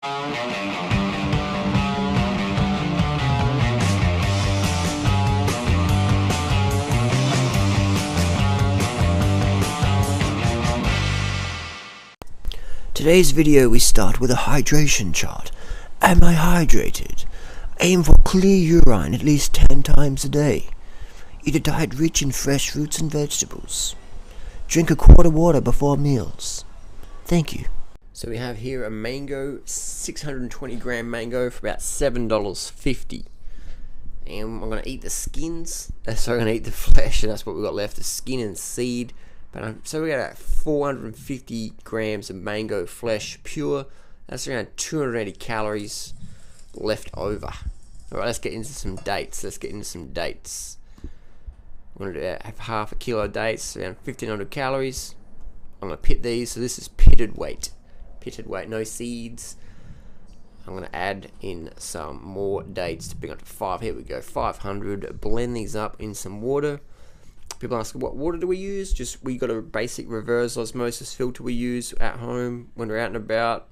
Today's video we start with a hydration chart. Am I hydrated? Aim for clear urine at least 10 times a day. Eat a diet rich in fresh fruits and vegetables. Drink a quart of water before meals. Thank you. So we have here a mango, 620 gram mango for about $7.50. And I'm going to eat the skins. So I'm going to eat the flesh, and that's what we've got left, the skin and seed. But so we got 450 grams of mango flesh, pure. That's around 280 calories left over. Alright, let's get into some dates. I'm going to have half a kilo of dates, around 1500 calories. I'm going to pit these, so this is pitted weight. No seeds. I'm going to add in some more dates to bring up to 5. Here we go, 500. Blend these up in some water. People ask, what water do we use? We got a basic reverse osmosis filter we use at home when we're out and about.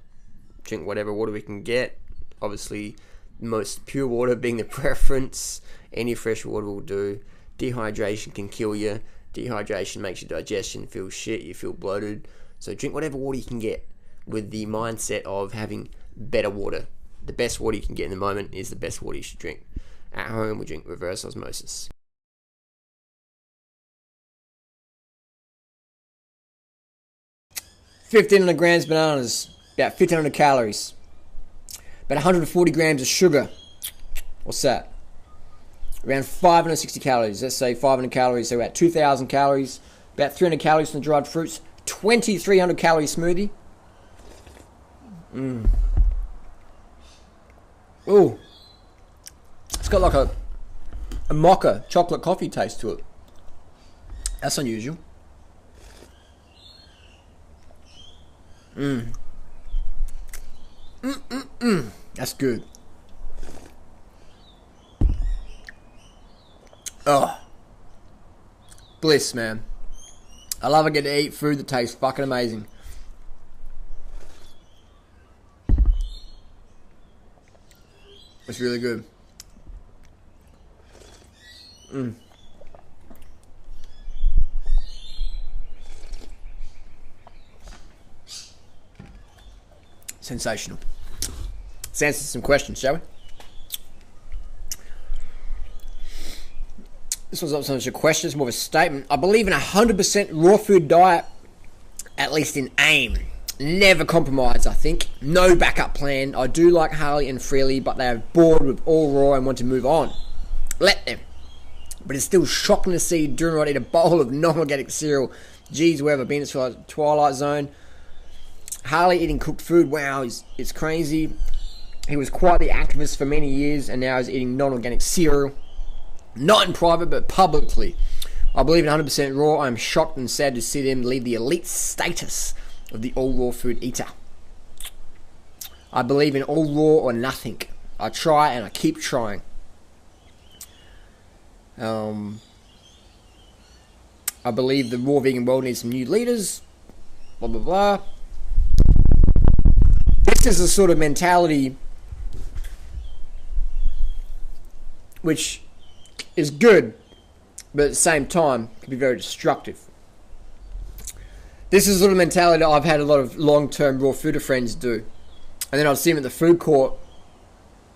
Drink whatever water we can get. Obviously, most pure water being the preference. Any fresh water will do. Dehydration can kill you. Dehydration makes your digestion feel shit. You feel bloated. So drink whatever water you can get with the mindset of having better water. The best water you can get in the moment is the best water you should drink. At home, we drink reverse osmosis. 1,500 grams bananas, about 1,500 calories, about 140 grams of sugar. What's that? Around 560 calories. Let's say 500 calories, so about 2,000 calories. About 300 calories from the dried fruits. 2,300 calorie smoothie. Ooh, it's got like a mocha chocolate coffee taste to it. That's unusual. That's good. Oh, bliss, man. I love I get to eat food that tastes fucking amazing. It's really good. Sensational. Let's answer some questions, shall we? This one's not so much a question, it's more of a statement. I believe in a 100% raw food diet, at least in aim. Never compromise, I think. No backup plan. I do like Harley and Freelee, but they are bored with all raw and want to move on. Let them. But it's still shocking to see Durianrider eat a bowl of non-organic cereal. Geez, where have I been? It's like Twilight Zone. Harley eating cooked food, wow, it's crazy. He was quite the activist for many years, and now he's eating non-organic cereal. Not in private, but publicly. I believe in 100% raw. I'm shocked and sad to see them leave the elite status of the all-raw food eater. I believe in all raw or nothing. I try and I keep trying. I believe the raw vegan world needs some new leaders. Blah, blah, blah. This is a sort of mentality which is good, but at the same time can be very destructive. This is the sort of mentality that I've had a lot of long-term raw fooder friends do. And then I'd see them at the food court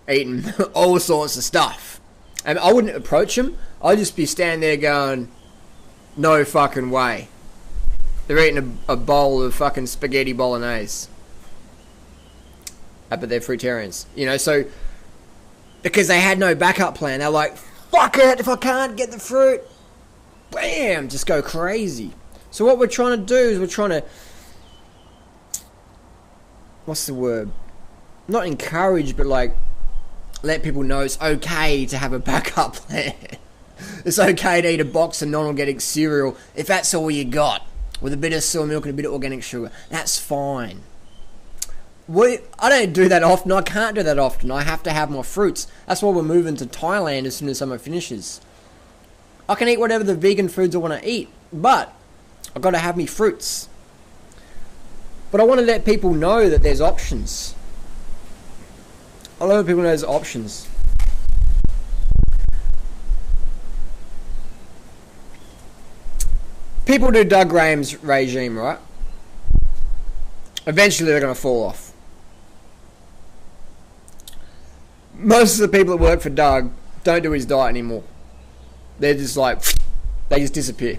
eating all sorts of stuff. And I wouldn't approach them. I'd just be standing there going, no fucking way. They're eating a bowl of fucking spaghetti bolognese. But they're fruitarians, you know, so because they had no backup plan, they're like, fuck it, if I can't get the fruit, bam, just go crazy. So what we're trying to do is we're trying to, what's the word, not encourage, but like let people know it's okay to have a backup plan. It's okay to eat a box of non-organic cereal if that's all you got, with a bit of soy milk and a bit of organic sugar. That's fine. I don't do that often. I can't do that often. I have to have my fruits. That's why we're moving to Thailand as soon as summer finishes. I can eat whatever the vegan foods I want to eat, but I've got to have me fruits. But I want to let people know that there's options. A lot of people know there's options. People do Doug Graham's regime, right? Eventually they're going to fall off. Most of the people that work for Doug don't do his diet anymore. They're just like, they just disappear.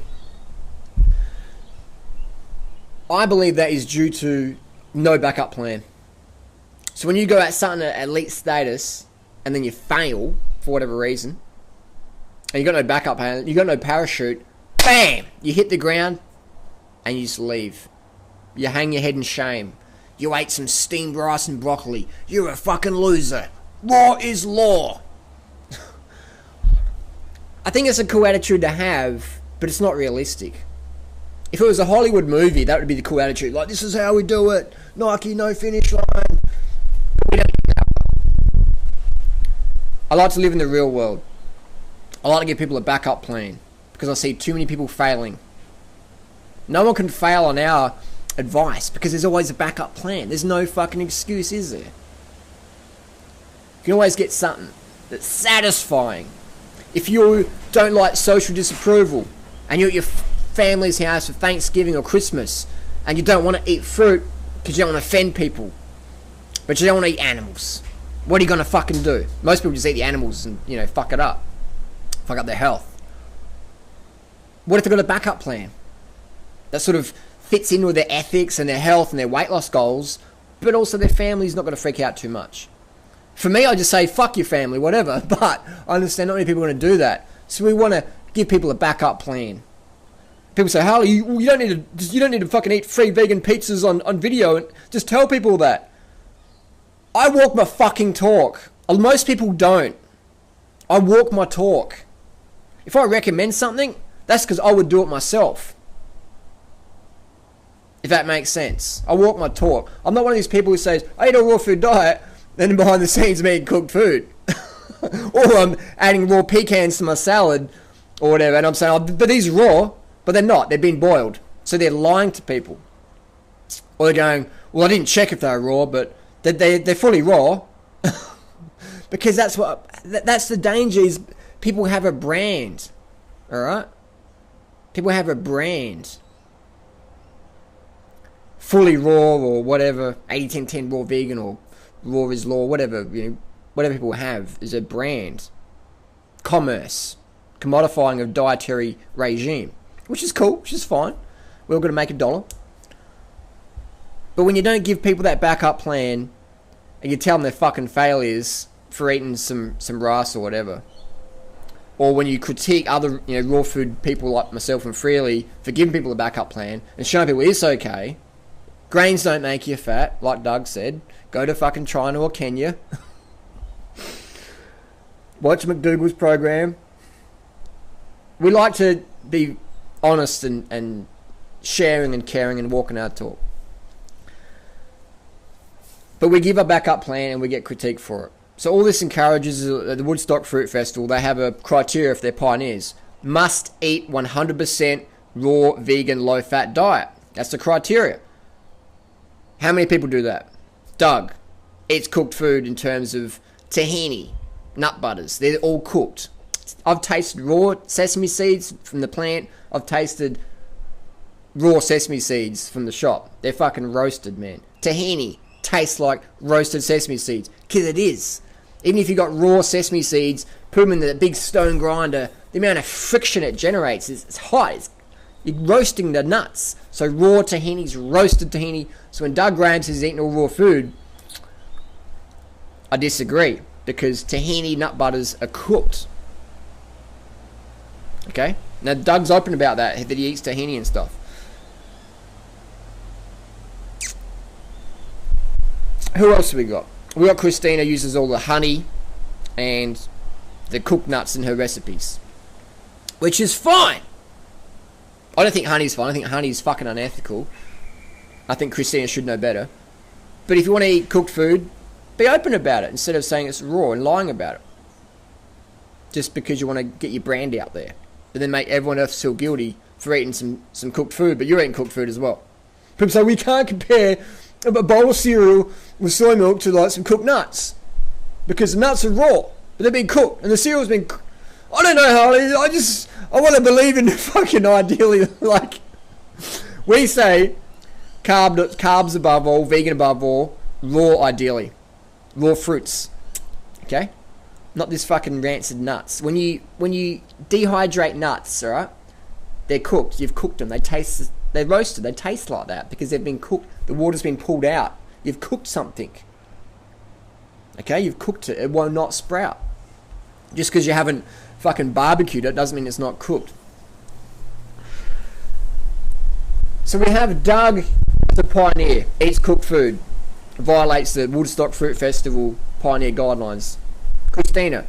I believe that is due to no backup plan. So when you go at something at elite status and then you fail for whatever reason, and you got no backup plan, you got no parachute, bam! You hit the ground and you just leave. You hang your head in shame. You ate some steamed rice and broccoli. You're a fucking loser. Law is law. I think it's a cool attitude to have, but it's not realistic. If it was a Hollywood movie, that would be the cool attitude. Like, this is how we do it. Nike, no finish line. We don't do that. I like to live in the real world. I like to give people a backup plan because I see too many people failing. No one can fail on our advice because there's always a backup plan. There's no fucking excuse, is there? You can always get something that's satisfying. If you don't like social disapproval and you're at your family's house for Thanksgiving or Christmas and you don't want to eat fruit because you don't want to offend people, but you don't want to eat animals, what are you going to fucking do? Most people just eat the animals and, you know, fuck it up. Fuck up their health. What if they've got a backup plan that sort of fits in with their ethics and their health and their weight loss goals, but also their family's not going to freak out too much? For me, I just say, fuck your family, whatever. But I understand not many people are going to do that. So we want to give people a backup plan. People say, Harley, you don't need to fucking eat free vegan pizzas on video and just tell people that. I walk my fucking talk. Most people don't. I walk my talk. If I recommend something, that's because I would do it myself. If that makes sense. I walk my talk. I'm not one of these people who says, I eat a raw food diet, then behind the scenes I'm eating cooked food. Or I'm adding raw pecans to my salad or whatever, and I'm saying, oh, but these are raw, but they're not. They've been boiled. So they're lying to people. Or they're going, well, I didn't check if they were raw, but they're fully raw. Because that's the danger is people have a brand. Alright? People have a brand. Fully raw or whatever, 80-10-10 raw vegan or raw is law, whatever, you know, whatever people have is a brand. Commerce. Commodifying of dietary regime. Which is cool, which is fine. We're all going to make $1. But when you don't give people that backup plan and you tell them they're fucking failures for eating some rice or whatever, or when you critique other, you know, raw food people like myself and Freelee for giving people a backup plan and showing people it's okay, grains don't make you fat, like Doug said. Go to fucking China or Kenya. Watch McDougall's program. We like to be honest and sharing and caring and walking our talk. But we give a backup plan and we get critique for it. So all this encourages the Woodstock Fruit Festival. They have a criteria if they're pioneers. Must eat 100% raw, vegan, low-fat diet. That's the criteria. How many people do that? Doug eats cooked food in terms of tahini, nut butters. They're all cooked. I've tasted raw sesame seeds from the plant. I've tasted raw sesame seeds from the shop. They're fucking roasted, man. Tahini tastes like roasted sesame seeds. Because it is. Even if you got raw sesame seeds, put them in the big stone grinder, the amount of friction it generates is hot. You're roasting the nuts. So raw tahini's roasted tahini. So when Doug Graham says he's eating all raw food, I disagree. Because tahini nut butters are cooked. Okay? Now Doug's open about that he eats tahini and stuff. Who else have we got? We got Christina uses all the honey and the cooked nuts in her recipes. Which is fine. I don't think honey's fine. I think honey's fucking unethical. I think Christina should know better. But if you want to eat cooked food, be open about it instead of saying it's raw and lying about it. Just because you want to get your brand out there. And then make everyone else feel guilty for eating some cooked food, but you're eating cooked food as well. People say we can't compare a bowl of cereal with soy milk to like some cooked nuts. because the nuts are raw, but they've been cooked, and the cereal's been I don't know, Harley, I want to believe in fucking ideally, like, we say carbs above all, vegan above all, raw ideally, raw fruits, okay? Not this fucking rancid nuts. When you dehydrate nuts, alright, they're cooked, you've cooked them, they're roasted, they taste like that, because they've been cooked, the water's been pulled out, you've cooked something. Okay, you've cooked it, it will not sprout. Just because you haven't fucking barbecued it doesn't mean it's not cooked. So we have Doug, the pioneer, eats cooked food, violates the Woodstock Fruit Festival pioneer guidelines. Christina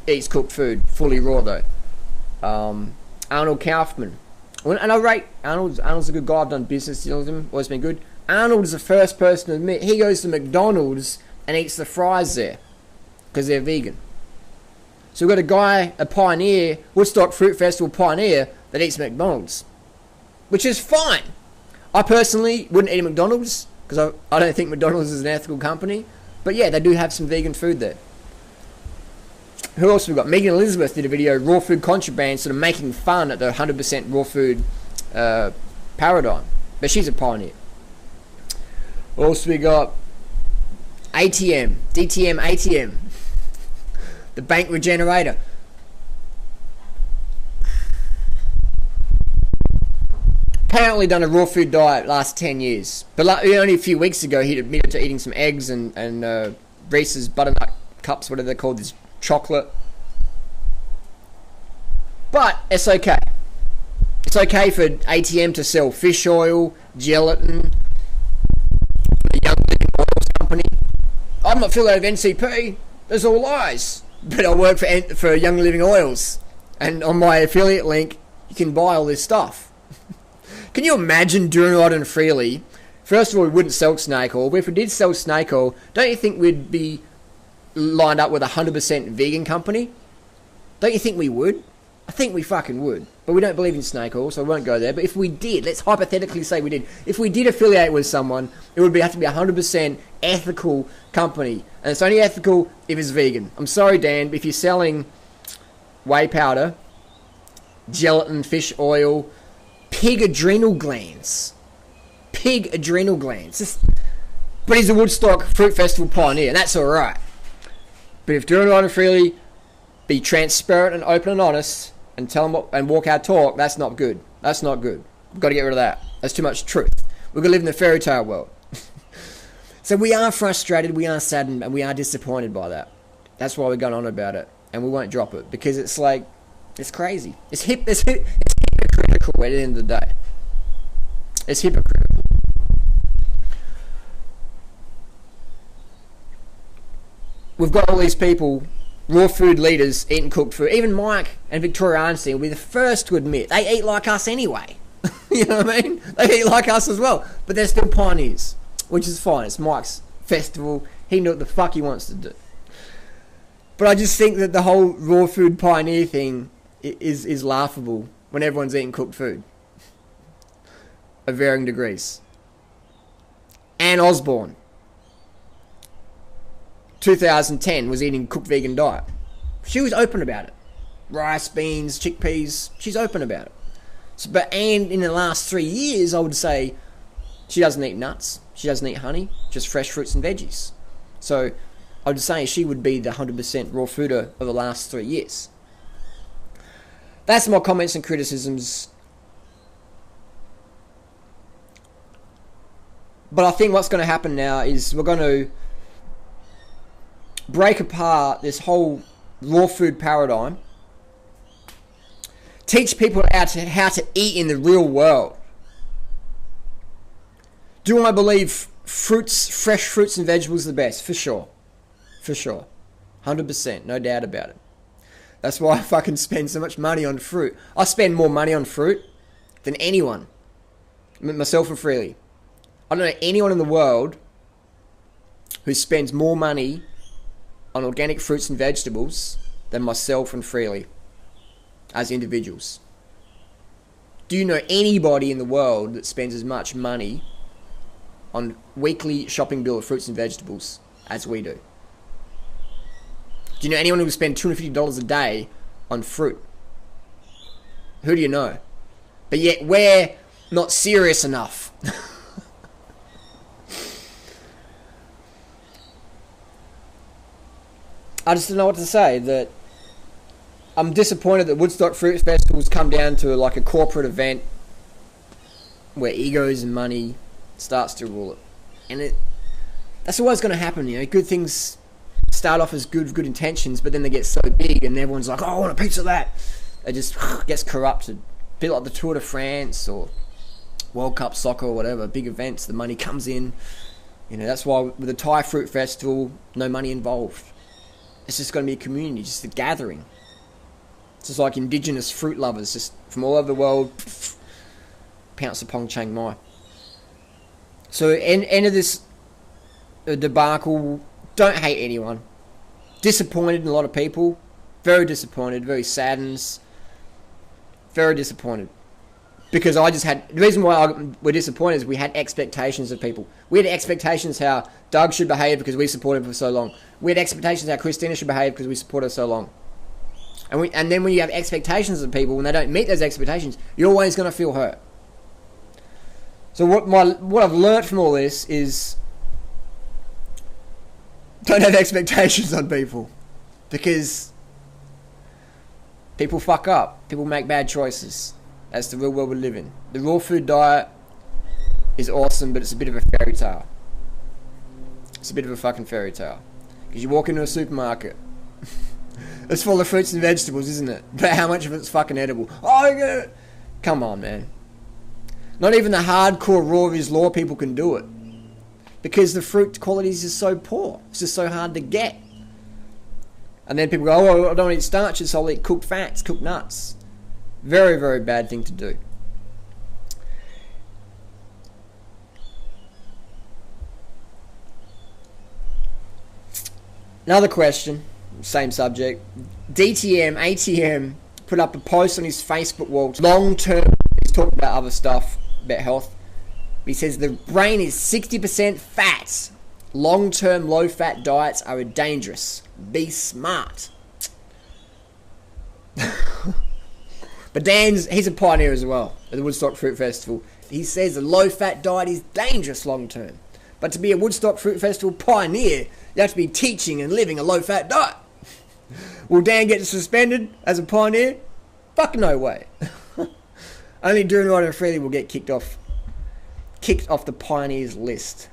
eats cooked food, fully raw though. Arnold Kaufman, and I rate Arnold's a good guy. I've done business deals with him, always been good. Arnold is the first person to admit he goes to McDonald's and eats the fries there because they're vegan. So we've got a guy, a pioneer, Woodstock Fruit Festival pioneer, that eats McDonald's, which is fine. I personally wouldn't eat at McDonald's because I don't think McDonald's is an ethical company. But yeah, they do have some vegan food there. Who else have we got? Megan Elizabeth did a video, Raw Food Contraband, sort of making fun at the 100% raw food paradigm. But she's a pioneer. Also we got DTM, ATM, the bank regenerator. Apparently done a raw food diet last 10 years. But only a few weeks ago he admitted to eating some eggs and Reese's butternut cups, whatever they're called, this chocolate. But it's okay. It's okay for ATM to sell fish oil, gelatin, the Young Living Oils company. I'm not affiliated with NCP. There's all lies. But I work for Young Living Oils, and on my affiliate link, you can buy all this stuff. Can you imagine Durianrider and Freelee? First of all, we wouldn't sell snake oil, but if we did sell snake oil, don't you think we'd be lined up with a 100% vegan company? Don't you think we would? I think we fucking would. But we don't believe in snake oil, so we won't go there. But if we did, let's hypothetically say we did. If we did affiliate with someone, it would have to be a 100% ethical company. And it's only ethical if it's vegan. I'm sorry, Dan, but if you're selling whey powder, gelatin, fish oil, pig adrenal glands. But he's a Woodstock Fruit Festival pioneer, and that's alright. But if Durianrider and Freelee be transparent and open and honest, and tell them what, and walk our talk, that's not good. That's not good. We've got to get rid of that. That's too much truth. We're going to live in the fairy tale world. So we are frustrated, we are saddened, and we are disappointed by that. That's why we're going on about it. And we won't drop it. Because it's like, it's crazy. It's hypocritical at the end of the day. It's hypocritical. We've got all these people, raw food leaders, eating cooked food. Even Mike and Victoria Arnstein will be the first to admit they eat like us anyway. You know what I mean? They eat like us as well. But they're still pioneers, which is fine. It's Mike's festival. He can do what the fuck he wants to do. But I just think that the whole raw food pioneer thing is laughable when everyone's eating cooked food. Of varying degrees. Anne Osborne, 2010, was eating cooked vegan diet. She was open about it. Rice, beans, chickpeas. She's open about it. So, but Anne, in the last 3 years, I would say she doesn't eat nuts. She doesn't eat honey. Just fresh fruits and veggies. So I would say she would be the 100% raw fooder of the last 3 years. That's my comments and criticisms. But I think what's going to happen now is we're going to break apart this whole raw food paradigm. Teach people how to eat in the real world. Do I believe fresh fruits and vegetables are the best? For sure. For sure. 100%, no doubt about it. That's why I fucking spend so much money on fruit. I spend more money on fruit than anyone. Myself and Freelee. I don't know anyone in the world who spends more money on organic fruits and vegetables than myself and Freelee as individuals. Do you know anybody in the world that spends as much money on weekly shopping bill of fruits and vegetables as we do? Do you know anyone who would spend $250 a day on fruit? Who do you know? But yet we're not serious enough. I just don't know what to say. That I'm disappointed that Woodstock Fruit Festival's come down to like a corporate event where egos and money starts to rule it. And that's always going to happen, you know. Good things start off as good intentions, but then they get so big and everyone's like, oh, I want a piece of that. It just gets corrupted. A bit like the Tour de France or World Cup soccer or whatever, big events, the money comes in. You know, that's why with the Thai Fruit Festival, no money involved. It's just going to be a community, just a gathering. It's just like indigenous fruit lovers, just from all over the world, pounce upon Chiang Mai. So, end of this debacle. Don't hate anyone. Disappointed in a lot of people. Very disappointed, very saddened. Very disappointed. Because I just had... The reason why we're disappointed is we had expectations of people. We had expectations how Doug should behave because we supported him for so long. We had expectations how Christina should behave because we supported her so long. And then when you have expectations of people, when they don't meet those expectations, you're always going to feel hurt. So what I've learnt from all this is... Don't have expectations on people. Because... people fuck up. People make bad choices. That's the real world we live in. The raw food diet is awesome, but it's a bit of a fairy tale. It's a bit of a fucking fairy tale. Because you walk into a supermarket, it's full of fruits and vegetables, isn't it? But how much of it's fucking edible? Oh, come on, man. Not even the hardcore raw is law people can do it. Because the fruit quality is just so poor. It's just so hard to get. And then people go, oh, I don't eat starches, so I'll eat cooked fats, cooked nuts. Very, very bad thing to do. Another question, same subject. DTM, ATM, put up a post on his Facebook wall. Long term, he's talking about other stuff, about health. He says the brain is 60% fat. Long-term low-fat diets are dangerous. Be smart. But he's a pioneer as well at the Woodstock Fruit Festival. He says a low-fat diet is dangerous long-term. But to be a Woodstock Fruit Festival pioneer, you have to be teaching and living a low-fat diet. Will Dan get suspended as a pioneer? Fuck no way. Only Durianrider and Freelee will get kicked off the pioneers list.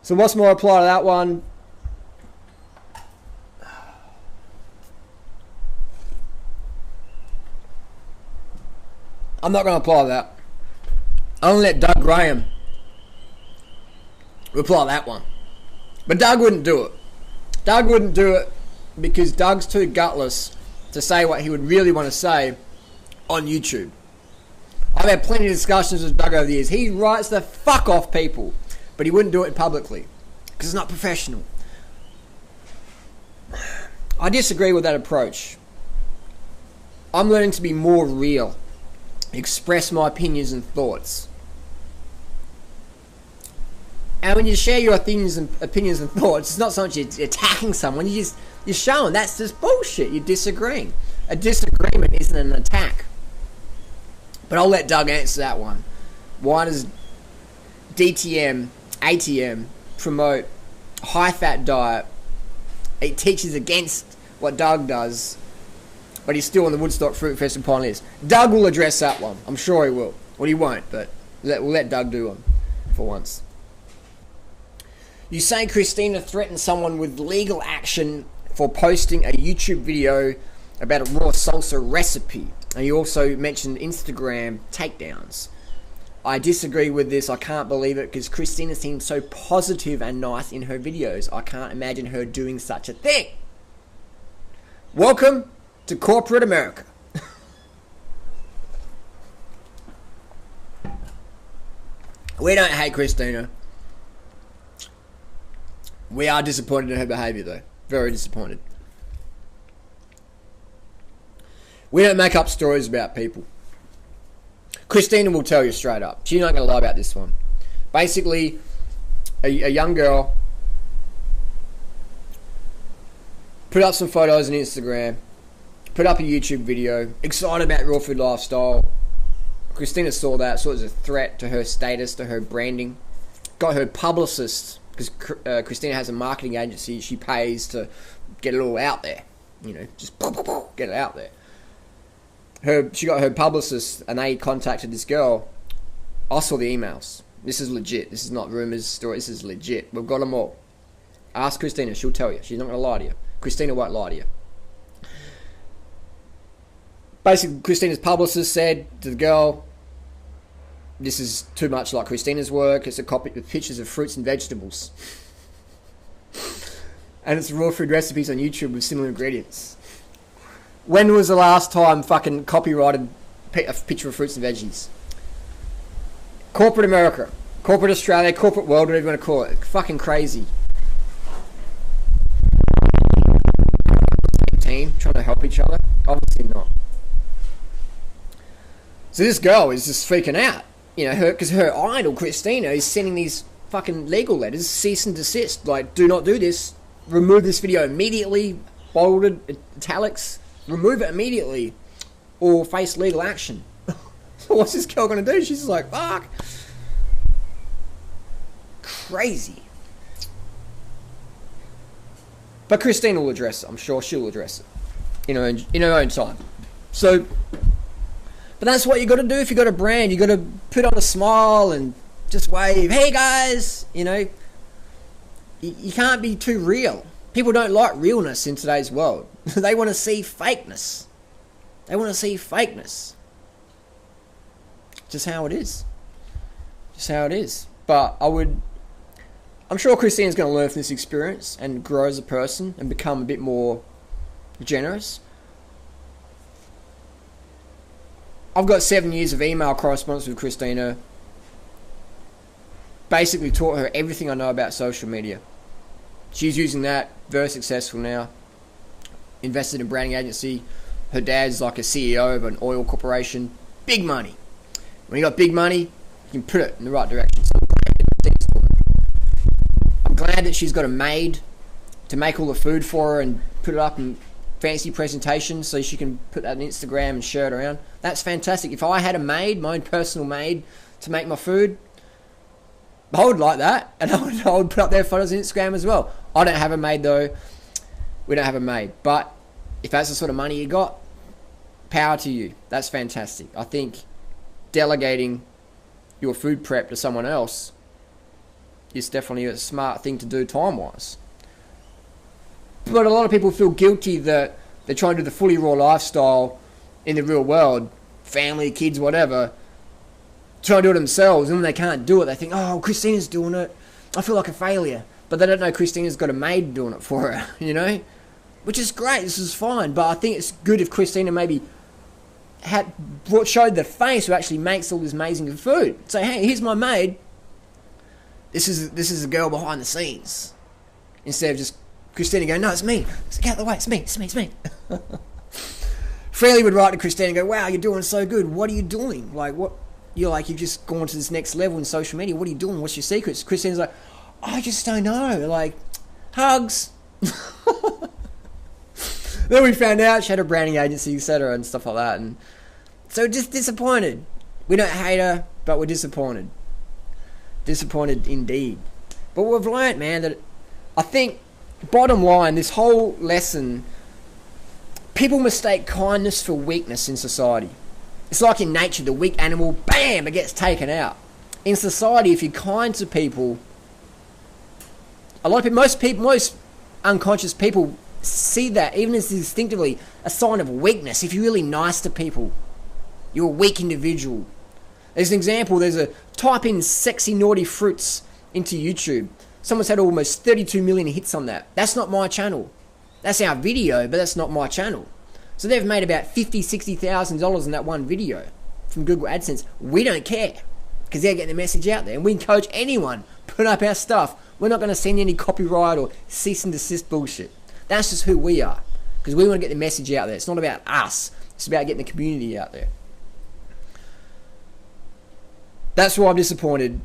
So what's my reply to that one? I'm not going to apply that. I'm going to let Doug Graham reply that one. But Doug wouldn't do it. Doug wouldn't do it because Doug's too gutless to say what he would really want to say on YouTube. I've had plenty of discussions with Doug over the years. He writes the fuck off people, but he wouldn't do it publicly because it's not professional. I disagree with that approach. I'm learning to be more real, express my opinions and thoughts. And when you share your opinions and thoughts, it's not so much you're attacking someone, you're showing that's just bullshit. You're disagreeing. A disagreement isn't an attack. But I'll let Doug answer that one. Why does DTM, ATM promote a high-fat diet? It teaches against what Doug does, but he's still on the Woodstock Fruit Festival pioneers. Doug will address that one. I'm sure he will. Well, he won't, but we'll let Doug do one for once. You say Christina threatened someone with legal action for posting a YouTube video about a raw salsa recipe. And you also mentioned Instagram takedowns. I disagree with this. I can't believe it because Christina seems so positive and nice in her videos. I can't imagine her doing such a thing. Welcome to corporate America. We don't hate Christina. We are disappointed in her behaviour though. Very disappointed. We don't make up stories about people. Christina will tell you straight up. She's not going to lie about this one. Basically, a young girl Put up some photos on Instagram. Put up a YouTube video. Excited about raw food lifestyle. Christina saw that, saw it as a threat to her status, to her branding. Got her publicist, because Christina has a marketing agency she pays to get it all out there. You know, just get it out there. She got her publicist, and they contacted this girl. I saw the emails. This is legit. This is not rumors, story. This is legit. We've got them all. Ask Christina. She'll tell you. She's not going to lie to you. Christina won't lie to you. Basically, Christina's publicist said to the girl, this is too much like Christina's work. It's a copy with pictures of fruits and vegetables. And it's raw food recipes on YouTube with similar ingredients. When was the last time fucking copyrighted a picture of fruits and veggies? Corporate America, corporate Australia, corporate world, whatever you want to call it. Fucking crazy. Team trying to help each other? Obviously not. So this girl is just freaking out. You know, because her idol, Christina, is sending these fucking legal letters, cease and desist. Like, do not do this. Remove this video immediately. Bolded, italics. Remove it immediately. Or face legal action. So what's this girl going to do? She's like, fuck. Crazy. But Christina will address it. I'm sure she'll address it. In her own time. So... But that's what you got to do if you got a brand. You got to put on a smile and just wave. Hey guys, you know, you can't be too real. People don't like realness in today's world. They want to see fakeness. They want to see fakeness. Just how it is. Just how it is. But I'm sure Christina's going to learn from this experience and grow as a person and become a bit more generous. I've got 7 years of email correspondence with Christina. Basically taught her everything I know about social media. She's using that, very successful now. Invested in a branding agency. Her dad's like a CEO of an oil corporation. Big money. When you got big money, you can put it in the right direction. So I'm glad that she's got a maid to make all the food for her and put it up in fancy presentation so she can put that on Instagram and share it around. That's fantastic. If I had a maid, my own personal maid, to make my food, I would like that. And I would put up their photos on Instagram as well. I don't have a maid though. We don't have a maid. But if that's the sort of money you got, power to you. That's fantastic. I think delegating your food prep to someone else is definitely a smart thing to do time-wise. But a lot of people feel guilty that they're trying to do the fully raw lifestyle in the real world, family, kids, whatever, trying to do it themselves, and when they can't do it, they think, oh, Christina's doing it, I feel like a failure. But they don't know Christina's got a maid doing it for her, you know? Which is great, this is fine, but I think it's good if Christina maybe showed the face who actually makes all this amazing food. Say, hey, here's my maid. This is the girl behind the scenes. Instead of just Christina going, no, it's me. Get out of the way, it's me. Freelee would write to Christina and go, wow, you're doing so good. What are you doing? Like, what? You've just gone to this next level in social media. What are you doing? What's your secrets? Christina's like, I just don't know. Like, hugs. Then we found out she had a branding agency, etc. and stuff like that. And so just disappointed. We don't hate her, but we're disappointed. Disappointed indeed. But we've learnt, man, that I think, bottom line, this whole lesson, people mistake kindness for weakness in society. It's like in nature, the weak animal, bam, it gets taken out. In society, if you're kind to people, a lot of people, most unconscious people see that, even as instinctively, a sign of weakness. If you're really nice to people, you're a weak individual. As an example, type in sexy naughty fruits into YouTube. Someone's had almost 32 million hits on that. That's not my channel. That's our video, but that's not my channel. So they've made about $50,000, $60,000 in that one video from Google AdSense. We don't care, because they're getting the message out there. And we encourage anyone, put up our stuff. We're not going to send any copyright or cease and desist bullshit. That's just who we are, because we want to get the message out there. It's not about us. It's about getting the community out there. That's why I'm disappointed.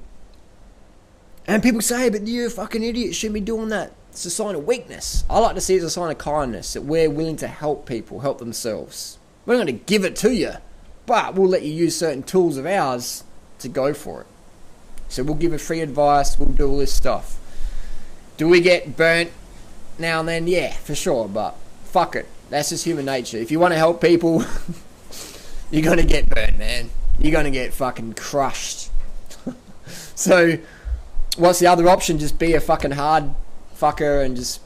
And people say, but you're a fucking idiot, you shouldn't be doing that. It's a sign of weakness. I like to see it as a sign of kindness, that we're willing to help people help themselves. We're not going to give it to you, but we'll let you use certain tools of ours to go for it. So we'll give you free advice, we'll do all this stuff. Do we get burnt now and then? Yeah, for sure, but fuck it. That's just human nature. If you want to help people, you're going to get burnt, man. You're going to get fucking crushed. So, what's the other option? Just be a fucking hard fucker and just,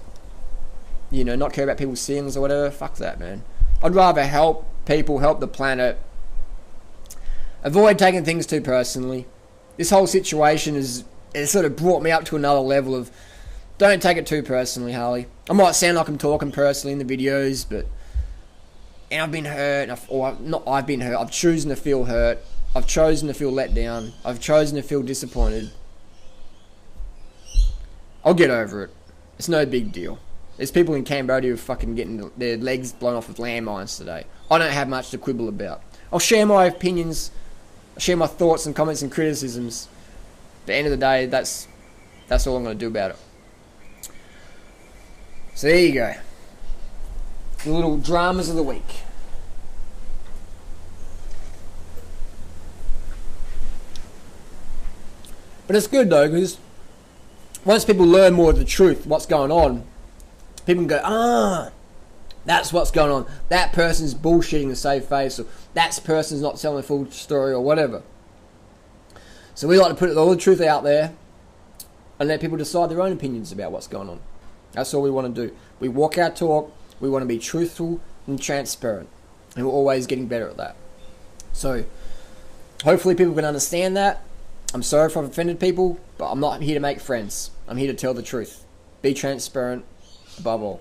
you know, not care about people's feelings or whatever? Fuck that, man. I'd rather help people, help the planet. Avoid taking things too personally. This whole situation it sort of brought me up to another level of, don't take it too personally, Harley. I might sound like I'm talking personally in the videos, but and I've been hurt, I've been hurt. I've chosen to feel hurt. I've chosen to feel let down. I've chosen to feel disappointed. I'll get over it. It's no big deal. There's people in Cambodia who are fucking getting their legs blown off with landmines today. I don't have much to quibble about. I'll share my opinions, share my thoughts and comments and criticisms. At the end of the day, that's all I'm going to do about it. So there you go. The little dramas of the week. But it's good though, because once people learn more of the truth, what's going on, people can go, that's what's going on. That person's bullshitting to save face, or that person's not telling the full story, or whatever. So we like to put all the truth out there and let people decide their own opinions about what's going on. That's all we want to do. We walk our talk. We want to be truthful and transparent. And we're always getting better at that. So, hopefully people can understand that. I'm sorry if I've offended people, but I'm not here to make friends. I'm here to tell the truth. Be transparent above all.